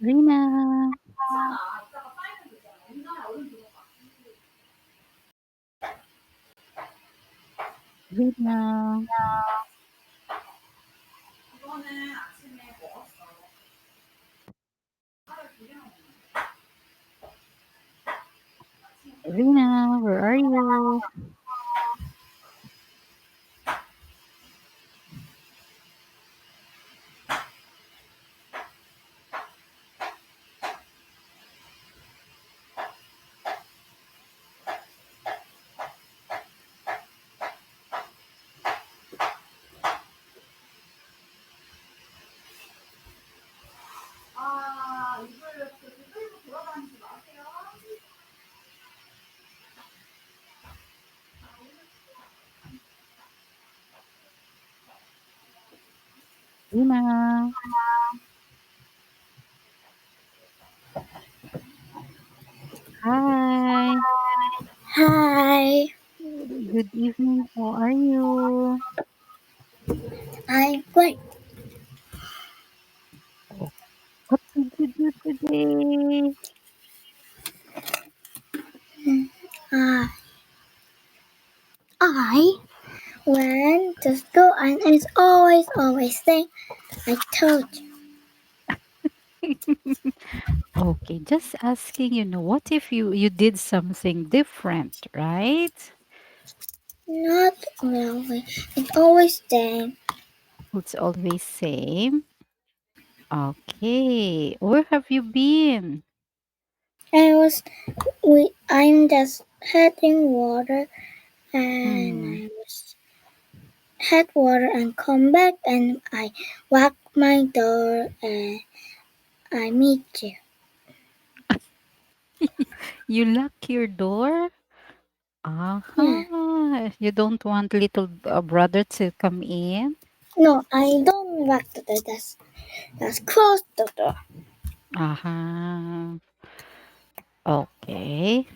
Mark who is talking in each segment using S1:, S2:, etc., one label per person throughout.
S1: Rina, Rina, Rina, where are you? Rina, hi.
S2: Hi,
S1: Good evening. How are you?
S2: I'm great.
S1: Oh, what did you do today?
S2: Uh, I went to school and it's always thing I told you.
S1: Okay, just asking, what if you did something different, right?
S2: Not really. It's always same.
S1: It's always same. Okay, where have you been?
S2: I was I'm just heading water and
S1: Hmm.
S2: I was head water and come back and I walk my door and I meet you.
S1: You lock your door?
S2: Yeah.
S1: You don't want little brother to come in?
S2: No, I don't walk the door. That's close the door.
S1: Uh-huh. Okay.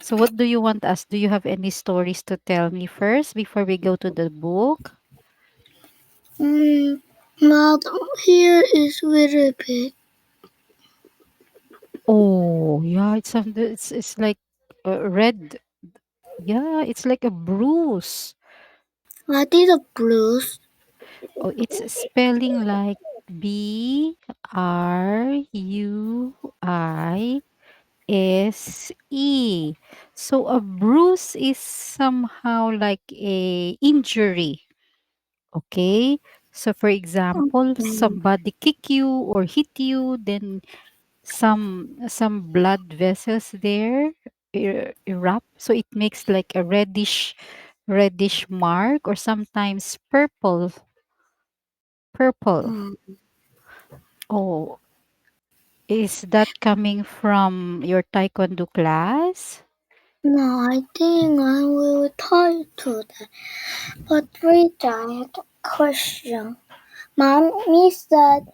S1: So what do you want us? Do you have any stories to tell me first before we go to the book?
S2: Mm, but here is very big.
S1: Oh, yeah, it's like red. Yeah, it's like a bruise.
S2: What is a blues?
S1: Oh, it's spelling like Bruise. So a bruise is somehow like a injury. Okay? So for example,
S2: Okay.
S1: somebody kick you or hit you, then some blood vessels there erupt. So it makes like a reddish mark or sometimes purple.
S2: Mm.
S1: Oh, is that coming from your taekwondo class?
S2: No, I think I will try to that. But we died question. Mommy said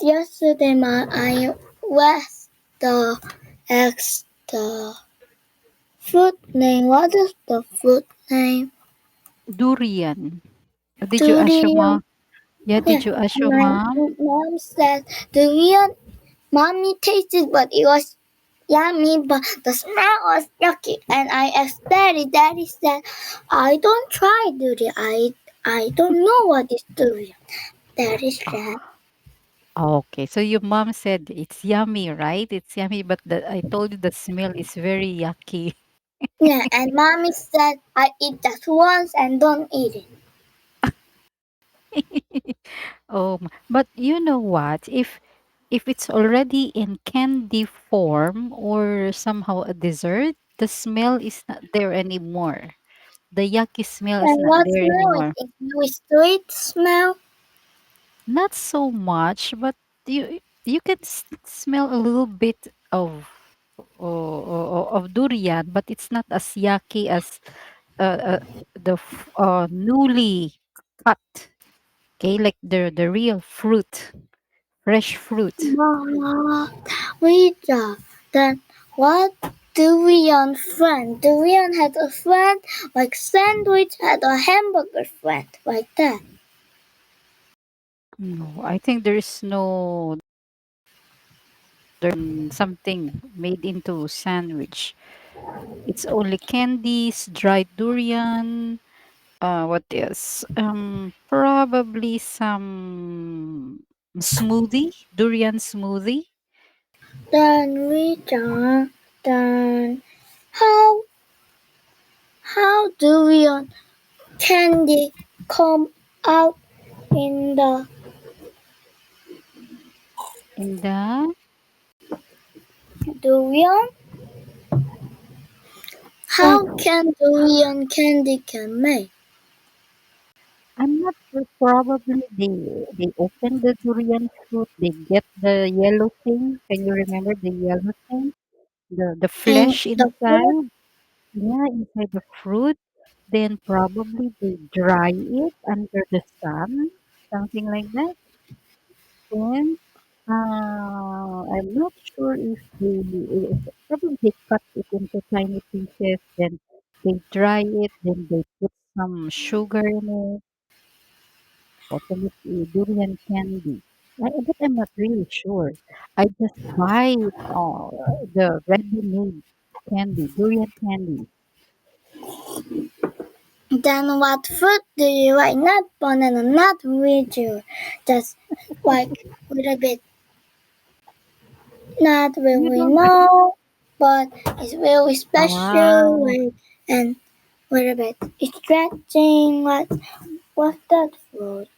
S2: yesterday I was the asked the fruit name. What is the fruit name?
S1: Durian. Did you ask your
S2: Durian.
S1: mom? Yeah,
S2: Yeah.
S1: did you ask
S2: And
S1: your
S2: my
S1: mom?
S2: mom said durian. Mommy tasted, but it was yummy, but the smell was yucky. And I asked Daddy. Daddy said, "I don't try durian. I don't know what is durian." Daddy said,
S1: Ah, okay. So your mom said it's yummy, right? It's yummy, but I told you the smell is very yucky.
S2: "Yeah." And Mommy said, "I eat just once and don't eat it."
S1: But you know what? If it's already in candy form or somehow a dessert, the smell is not there anymore. The yucky smell is
S2: And
S1: not
S2: what
S1: there
S2: smell it
S1: anymore.
S2: is? It sweet smell.
S1: Not so much, but you can smell a little bit of durian, but it's not as yucky as the newly cut. Okay, like the real fruit, fresh fruit.
S2: Mama, wait. Then what? Durian friend. Durian had a friend like sandwich had a hamburger friend like that.
S1: No, I think there is no. something made into sandwich. It's only candies, dried durian. What else? Probably some smoothie, durian smoothie.
S2: Then we done. Then how do we on candy come out in the
S1: And the
S2: durian?
S1: oh,
S2: How can durian candy can make?
S1: I'm not sure. Probably they open the durian fruit. They get the yellow thing. Can you remember the yellow thing? The
S2: And
S1: flesh
S2: the fruit?
S1: inside. Yeah, inside the fruit. Then probably they dry it under the sun, something like that. Then I'm not sure if probably they cut it into tiny pieces. Then they dry it. Then they put some sugar in it. Bottom it durian candy. But I'm not really sure. I just buy the ready-made candy, durian candy.
S2: Then what fruit do you like? Not banana, not virgin. Just like a little bit, not
S1: You
S2: really
S1: don't.
S2: know, but it's very special.
S1: Ah,
S2: And little bit stretching. What's that fruit?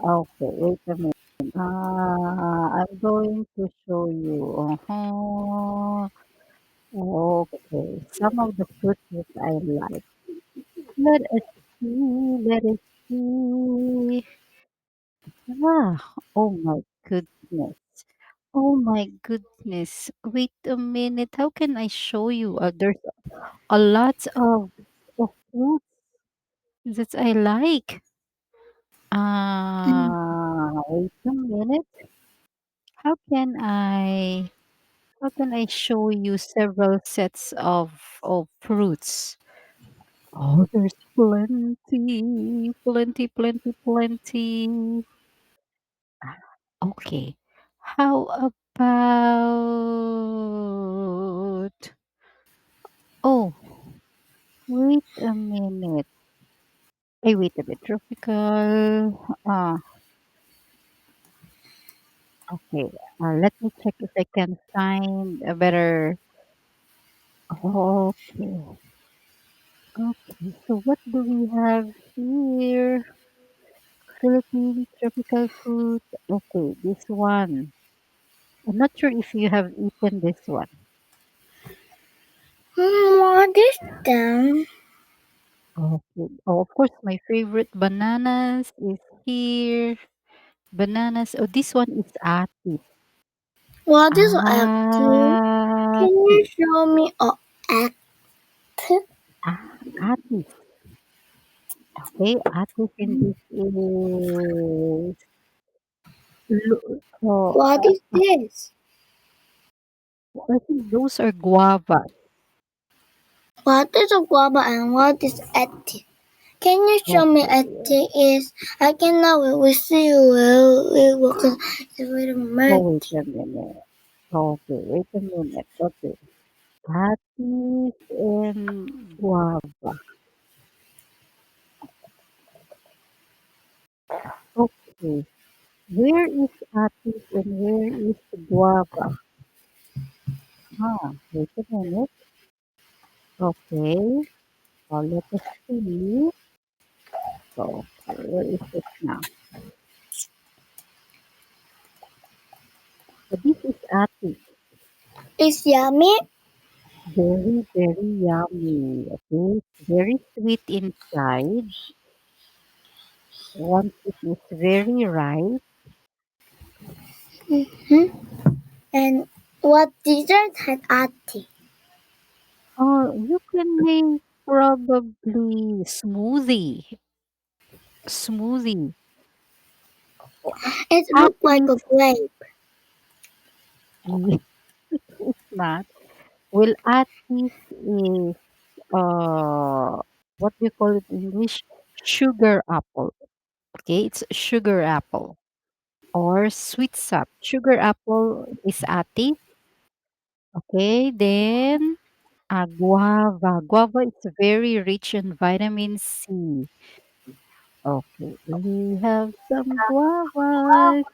S1: okay. Wait a minute. I'm going to show you. Okay. Some of the fruits that I like. Let us see. Let us see. Oh my goodness. Oh my goodness. Wait a minute. How can I show you? There's a lot of fruits that I like.
S2: Mm.
S1: Wait a minute. How can I how can I show you several sets of fruits? Oh, there's plenty, plenty, plenty, plenty. Okay. How about oh, wait a minute. Hey, wait a bit. Tropical. Okay. Let me check if I can find a better. Okay. Okay. So what do we have here? Philippine tropical fruit. Okay, this one. I'm not sure if you have eaten this one.
S2: What is them?
S1: Okay. Oh, of course, my favorite bananas is here. Bananas. Oh, this one is atis.
S2: What is active? Can you
S1: Atis.
S2: show me a active?
S1: Atis. Okay, atis in this is
S2: What is this?
S1: I think those are guavas.
S2: What is a guava and what is active? Can you show me
S1: Okay.
S2: active is? I cannot really see well. It was it's very
S1: Oh, wait
S2: murky.
S1: a minute. Okay, wait a minute. Okay. Atis and guava. Okay. Where is atis and where is guava? Wait a minute. Okay. Let us see. Okay, where is it now? So this is atis.
S2: It's yummy.
S1: Very, very yummy. Okay. It's very sweet inside. Once it is very ripe.
S2: Hmm. And what dessert had ati?
S1: You can make probably smoothie.
S2: It
S1: At
S2: looked like a
S1: least
S2: grape.
S1: it's not. Well, at least is what do you call it in English? Sugar apple. Okay, it's sugar apple. or sweet sap. Sugar apple is ate. Okay, then guava. Guava is very rich in vitamin C. Okay, we have some guavas.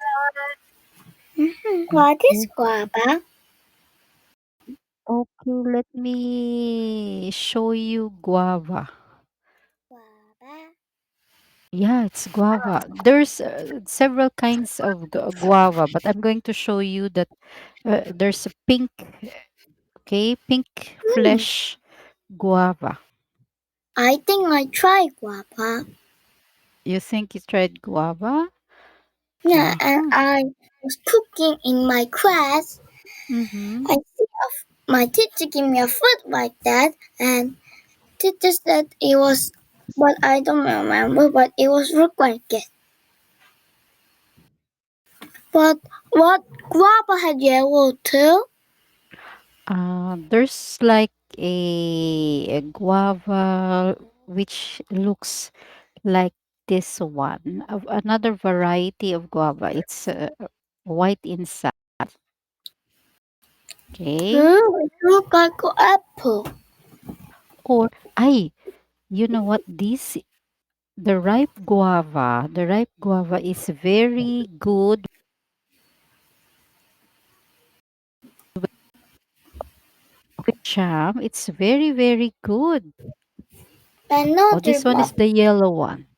S2: What is
S1: Okay,
S2: guava?
S1: okay, let me show you guava.
S2: Guava.
S1: Yeah, it's guava. There's several kinds of guava, but I'm going to show you that there's a pink, okay, pink
S2: Hmm.
S1: flesh guava.
S2: I think I try guava.
S1: You think you tried guava?
S2: Yeah, and
S1: Uh-huh.
S2: I was cooking in my class.
S1: Mm-hmm.
S2: I see my teacher give me a food like that, and teacher said it was, but I don't remember, but it was look like it. But what guava had yellow too?
S1: There's like a guava which looks like this one. Another variety of guava. It's white inside. Okay.
S2: It look like an apple.
S1: Or I, you know what? This the ripe guava is very good with jam. It's very very good. Oh,
S2: Another
S1: this one is
S2: guava.
S1: the yellow one.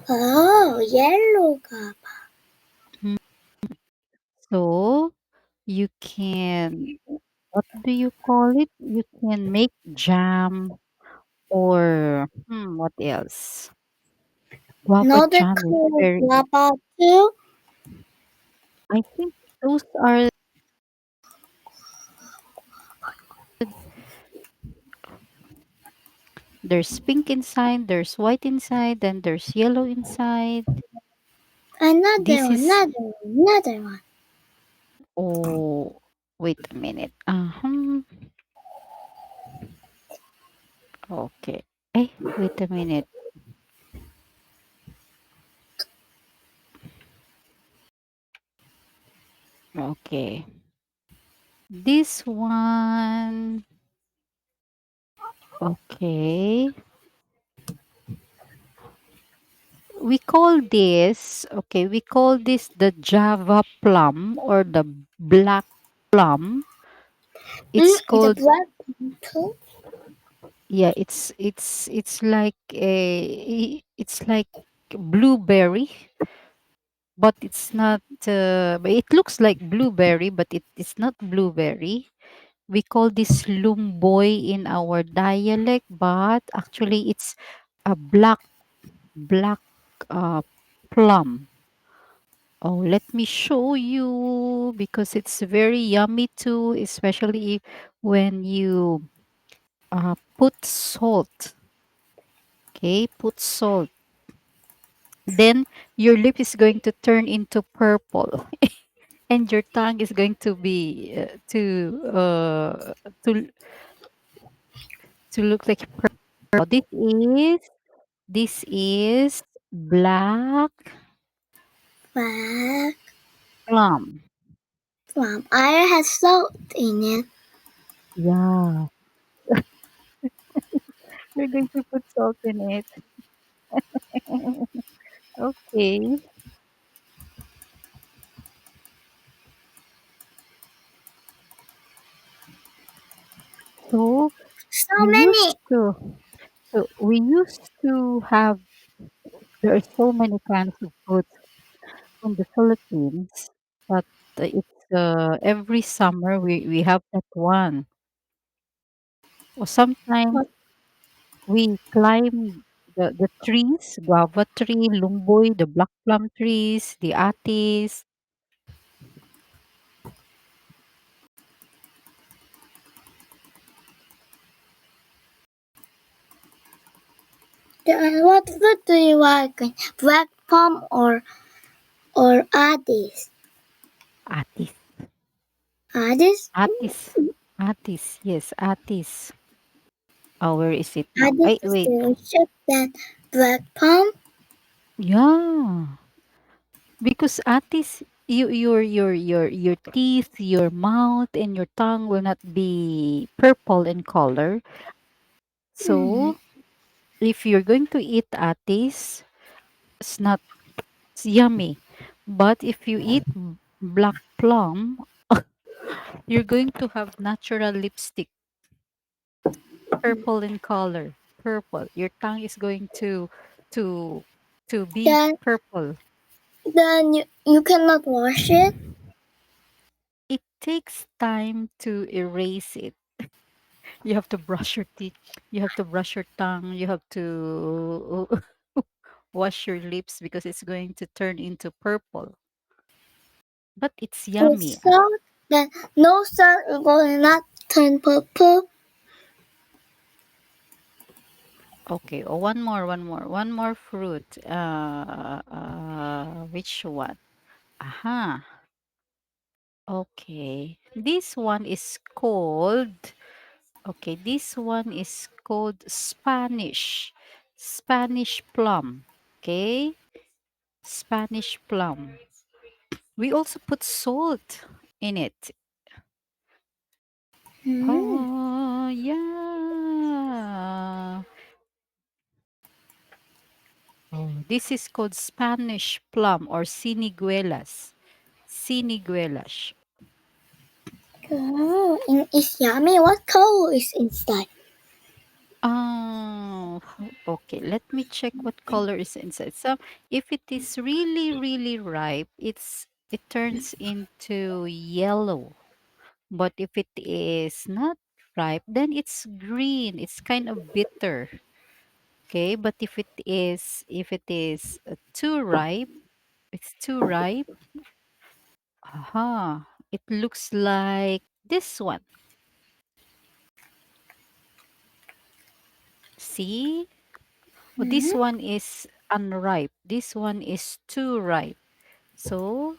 S2: Oh, yellow guava.
S1: Mm. So you can, what do you call it? You can make jam or what else? Guava
S2: Another
S1: jam is
S2: color
S1: very.
S2: guava too.
S1: I think those are. There's pink inside, there's white inside, then there's yellow inside.
S2: Another
S1: This
S2: one,
S1: is,
S2: another one, another one.
S1: oh, wait a minute. Okay. Wait a minute. Okay. This one. Okay. We call this the Java plum or the black plum. It's
S2: The
S1: called,
S2: black one too.
S1: yeah, it's like it's like blueberry, but it's not but it looks like blueberry, but it's not blueberry. We call this lumboy in our dialect, but actually it's a black uh plum. Oh, let me show you because it's very yummy too, especially when you put salt. Okay, put salt. Then your lip is going to turn into purple, and your tongue is going to be to to look like purple. This is black
S2: Black
S1: plum.
S2: one. I has salt in it.
S1: Yeah, we're going to put salt in it. Okay. So
S2: So
S1: we used
S2: many.
S1: to have, there are so many kinds of food in the Philippines, but it's every summer we have that one. Or sometimes
S2: What
S1: we climb the trees, guava tree, lumboy, the black plum trees, the atis.
S2: what food do you like? Black palm or Addis?
S1: Atis.
S2: Addis?
S1: Atis. Atis. Yes, atis. Oh, where is it now?
S2: Addis is
S1: Wait.
S2: delicious than black palm.
S1: Yeah. Because atis, your teeth, your mouth, and your tongue will not be purple in color.
S2: Mm.
S1: So if you're going to eat atis, it's not it's yummy. But if you eat black plum, you're going to have natural lipstick, purple in color. Purple. Your tongue is going to to be
S2: Then
S1: purple.
S2: you cannot wash it.
S1: It takes time to erase it. You have to brush your teeth. You have to brush your tongue. You have to wash your lips because it's going to turn into purple. But it's
S2: With
S1: yummy.
S2: salt, then no salt will not turn purple.
S1: Okay, oh, one more fruit. Which one? Aha. Okay. This one is called, okay, this one is called Spanish plum. Okay? Spanish plum. We also put salt in it.
S2: Mm.
S1: Oh, yeah. Oh, this is called Spanish plum or siniguelas. Siniguelas.
S2: Oh, and it's yummy. What color is inside?
S1: Oh, okay. Let me check what color is inside. So, if it is really, really ripe, it turns into yellow. But if it is not ripe, then it's green. It's kind of bitter. Okay, but if it is too ripe, it's too ripe. Aha, it looks like this one. See? Oh, this
S2: Mm.
S1: one is unripe. This one is too ripe. So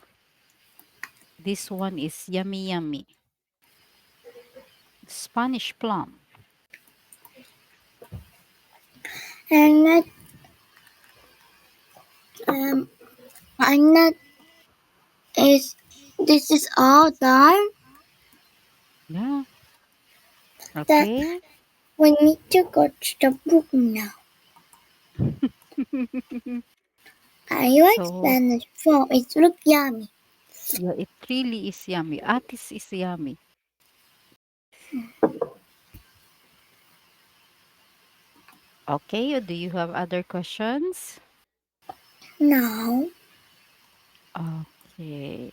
S1: this one is yummy yummy. Spanish plum.
S2: And that, um, and that is this is all done.
S1: Yeah.
S2: That
S1: Okay.
S2: we need to go to the book now. I like
S1: So
S2: Spanish form. It look yummy.
S1: yeah, it really is yummy. Atis is yummy. Okay. Do you have other questions?
S2: Now,
S1: Okay.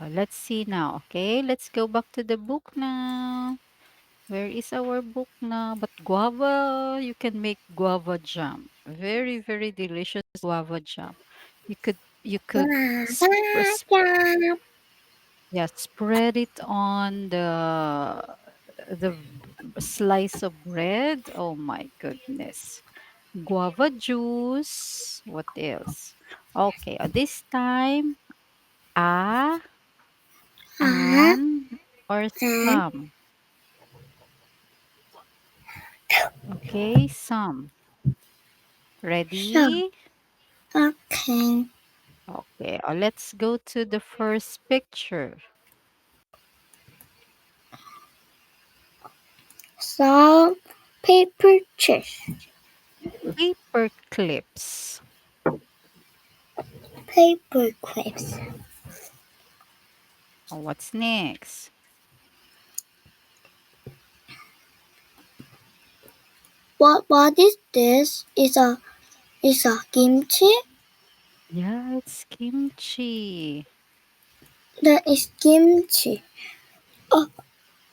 S1: Let's see now. Okay, let's go back to the book now. Where is our book now? But guava, you can make guava jam. Very, very delicious guava jam. You could yeah, spread it on the slice of bread. Oh my goodness. Guava juice. What else? Okay, this time a
S2: ah,
S1: an or
S2: and
S1: some. Okay, some.
S2: so.
S1: Ready?
S2: Okay.
S1: Okay, let's go to the first picture.
S2: Some paper chase.
S1: Paper clips.
S2: Paper clips.
S1: What's next?
S2: What is this? Is a kimchi?
S1: Yeah, it's kimchi.
S2: That is kimchi. Oh,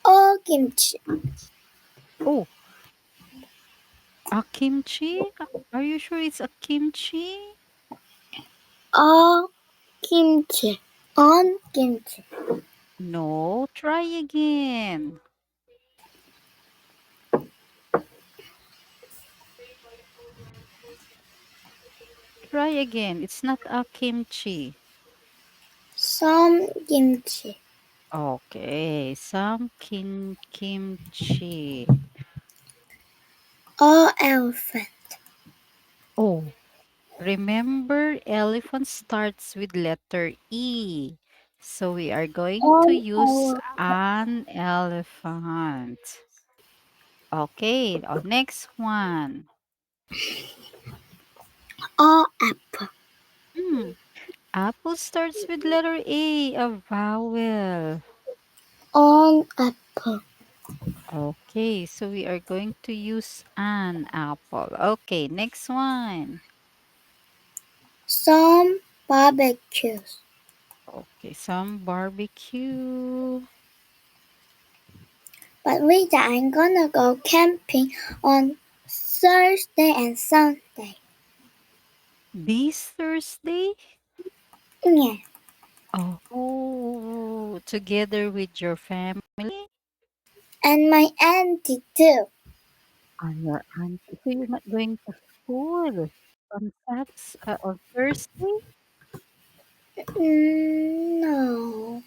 S2: oh kimchi.
S1: Oh, a kimchi? Are you sure it's a kimchi?
S2: Oh kimchi. On kimchi.
S1: No, try again. Try again. It's not a kimchi.
S2: Some kimchi.
S1: Okay, some kimchi.
S2: Oh elephant.
S1: Oh, Remember, elephant starts with letter E. So we are going to
S2: On
S1: use an elephant. Okay, next one.
S2: apple.
S1: Hmm. Apple starts with letter A, a vowel.
S2: On apple.
S1: Okay, so we are going to use an apple. Okay, next one.
S2: Some barbecues.
S1: Okay, some barbecue.
S2: But Rita, I'm gonna go camping on Thursday and Sunday.
S1: This Thursday?
S2: Yeah.
S1: Oh, together with your family
S2: And my auntie too.
S1: and your auntie. So you're not going to school on Thursday?
S2: No.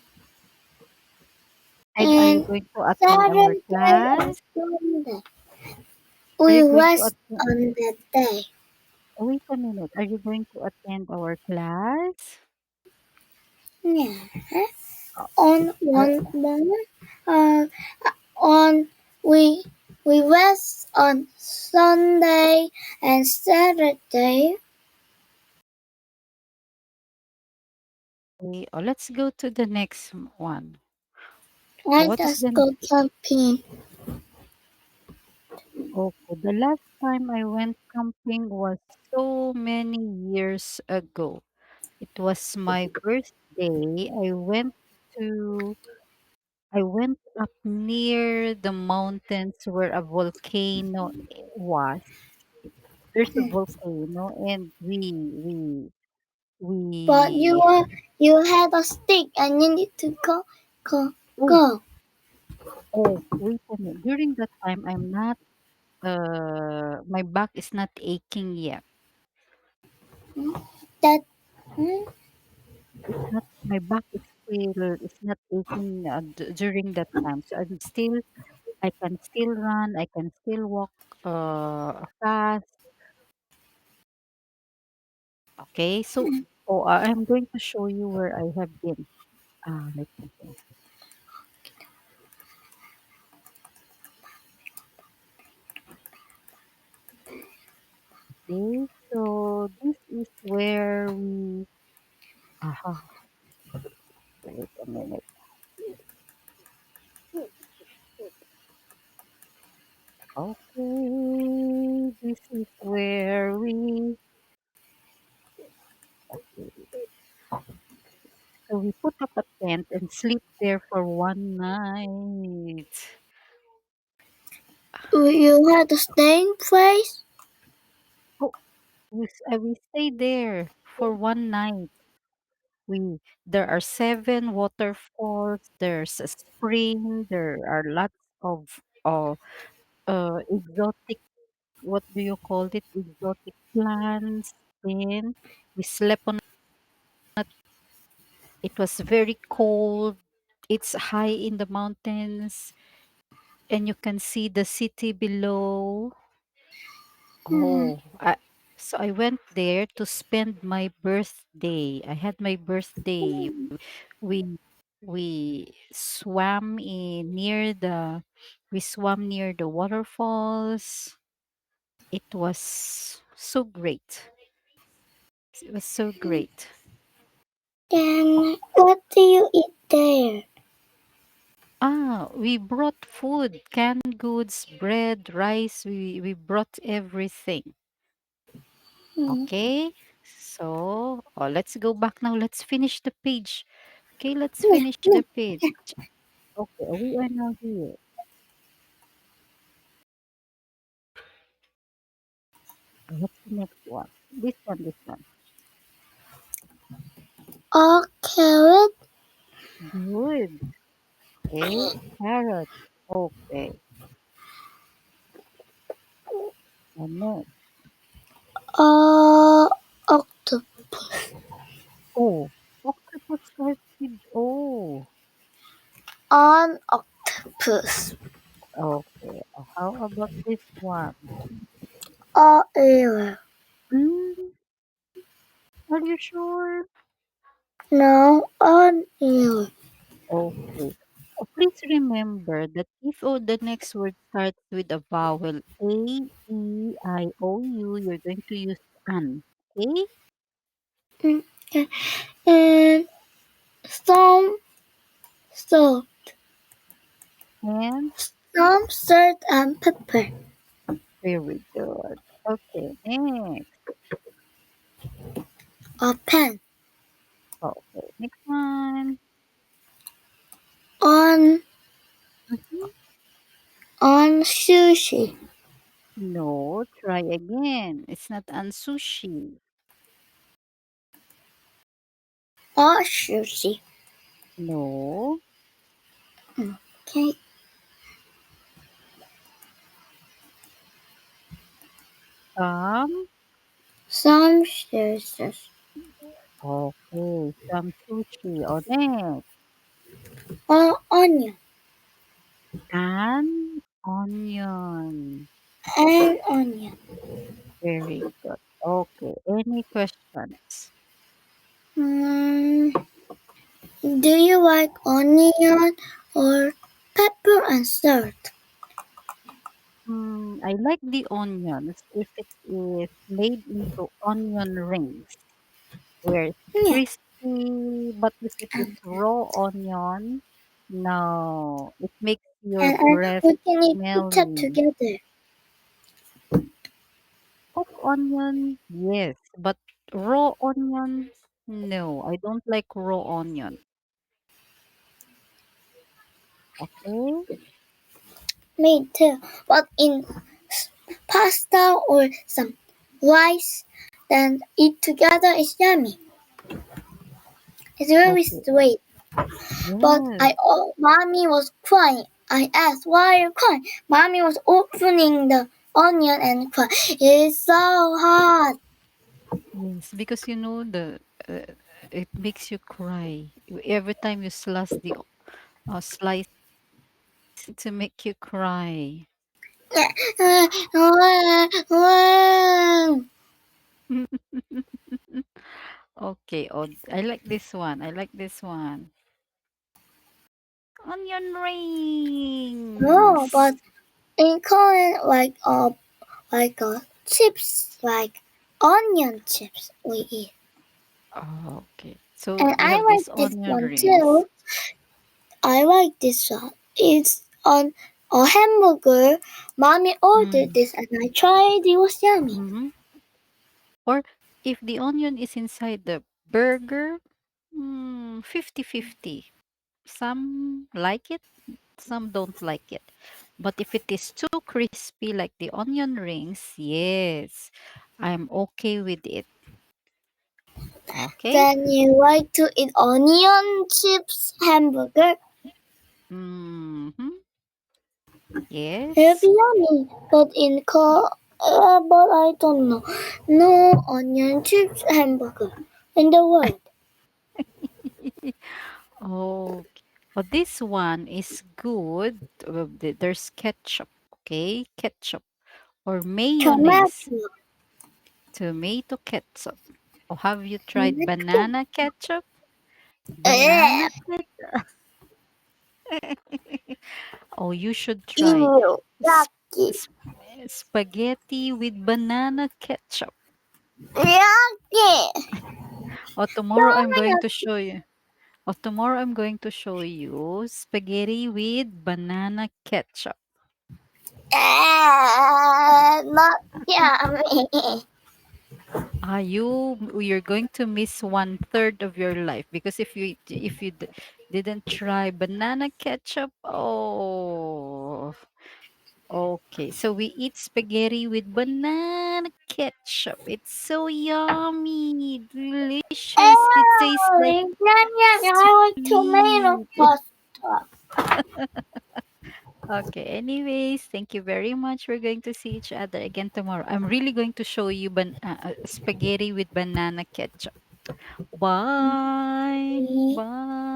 S1: And are you
S2: And
S1: going to attend our
S2: Saturday and
S1: class?
S2: Sunday.
S1: Are
S2: We
S1: you going to
S2: rest
S1: attend?
S2: on that day.
S1: Wait a minute. Are you going to attend our class?
S2: Yeah.
S1: Uh,
S2: On
S1: are,
S2: one moment, uh, on we we rest on Sunday and Saturday.
S1: let's go to the next one.
S2: I
S1: What is
S2: just
S1: the
S2: go camping.
S1: Okay, the last time I went camping was so many years ago. It was my birthday. To I went up near the mountains where a volcano was. There's a volcano and
S2: But
S1: we
S2: you had a stick and you need to go
S1: oh
S2: go.
S1: wait a minute. During that time I'm not my back is not aching yet.
S2: That hmm,
S1: It's not my back is not aching during that time. So I can still run, I can still walk fast. Okay, so I'm going to show you where I have been. Let me see. Okay, so this is where we. Wait a minute. Okay, this is where we. Okay, so we put up a tent and sleep there for one night.
S2: you had a staying place.
S1: Oh, we stayed there for one night. There are seven waterfalls. There's a spring. There are lots of exotic. What do you call it? Exotic plants. Then we slept on. It was very cold. It's high in the mountains, and you can see the city below.
S2: Hmm.
S1: Oh, so I went there to spend my birthday. I had my birthday. We we swam in near the we swam near the waterfalls. It was so great. It was so great.
S2: Then what do you eat there?
S1: We brought food, canned goods, bread, rice. We brought everything.
S2: Hmm.
S1: Okay. So, let's go back now. Let's finish the page. Okay, let's
S2: Yeah,
S1: finish
S2: yeah.
S1: the page. Okay, we are now here. What's the next one? This one.
S2: All carrot
S1: Good. Okay, carrot. Okay, and next.
S2: or octopus.
S1: Oh, octopus starts with O.
S2: On octopus.
S1: Okay, how about this one?
S2: Or ear.
S1: Mm, Are you sure?
S2: No, onion.
S1: Okay. Please remember that if the next word starts with a vowel A, E, I, O, U, you're going to use an. Okay?
S2: Mm, and some salt,
S1: And
S2: some salt and pepper.
S1: very good. Okay, next.
S2: A pen.
S1: Okay, next one.
S2: On
S1: Mhm.
S2: on sushi.
S1: No, try again. It's not on sushi.
S2: Or sushi.
S1: No.
S2: Okay.
S1: Um.
S2: Some sushi.
S1: Okay, some sushi. O next.
S2: Or onion.
S1: An onion.
S2: And onion.
S1: Very good. Okay, any questions?
S2: Mm, do you like onion or pepper and salt?
S1: I like the onions if it is made into onion rings where it's
S2: Yeah.
S1: crispy, but if it is
S2: And,
S1: raw onion, no, it makes your
S2: and
S1: breath
S2: we can eat ketchup
S1: smelly.
S2: together.
S1: Cooked onion, yes, but raw onion, no, I don't like raw onion. Okay?
S2: Me too. But in pasta or some rice, then eat together is yummy. It's very
S1: Okay.
S2: sweet. But
S1: Yes.
S2: mommy was crying. I asked, why are you crying? Mommy was opening the onion and crying. It's so hot.
S1: Yes, because you know it makes you cry every time you slice to make you cry. Okay, oh, I like this one. I like this one. Onion
S2: No, but
S1: rings.
S2: in Korean, chips, like onion chips we eat.
S1: Oh, okay. So
S2: And
S1: we
S2: I
S1: have
S2: like
S1: these
S2: this
S1: onion
S2: one
S1: rings.
S2: too. I like this one. It's on a hamburger. Mommy ordered
S1: Mm.
S2: this and I tried. It was yummy.
S1: Mm-hmm. Or if the onion is inside the burger, 50-50. Some like it, some don't like it. But if it is too crispy like the onion rings, yes, I'm okay with it. Okay?
S2: Then you like to eat onion chips hamburger.
S1: Mm-hmm.
S2: It'll
S1: Yes.
S2: be yummy. But I don't know. No onion chips hamburger in the world.
S1: Oh, but this one is good. There's ketchup, okay? Ketchup or mayonnaise,
S2: Tomato.
S1: tomato ketchup. Or have you tried
S2: Tomato.
S1: banana ketchup?
S2: Eh,
S1: Banana ketchup. Oh, you should try
S2: ew.
S1: sp-
S2: Yucky.
S1: sp- spaghetti with banana ketchup.
S2: Yucky.
S1: Or tomorrow I'm going to show you. Or tomorrow I'm going to show you spaghetti with banana ketchup.
S2: Not yummy.
S1: You're going to miss one third of your life because if you didn't try banana ketchup, oh, okay. So we eat spaghetti with banana ketchup. It's so yummy, delicious. It tastes like
S2: Ew, yum, yum. I like tomato
S1: sweet.
S2: pasta.
S1: Okay. Anyways, thank you very much. We're going to see each other again tomorrow. I'm really going to show you spaghetti with banana ketchup. Bye. Bye.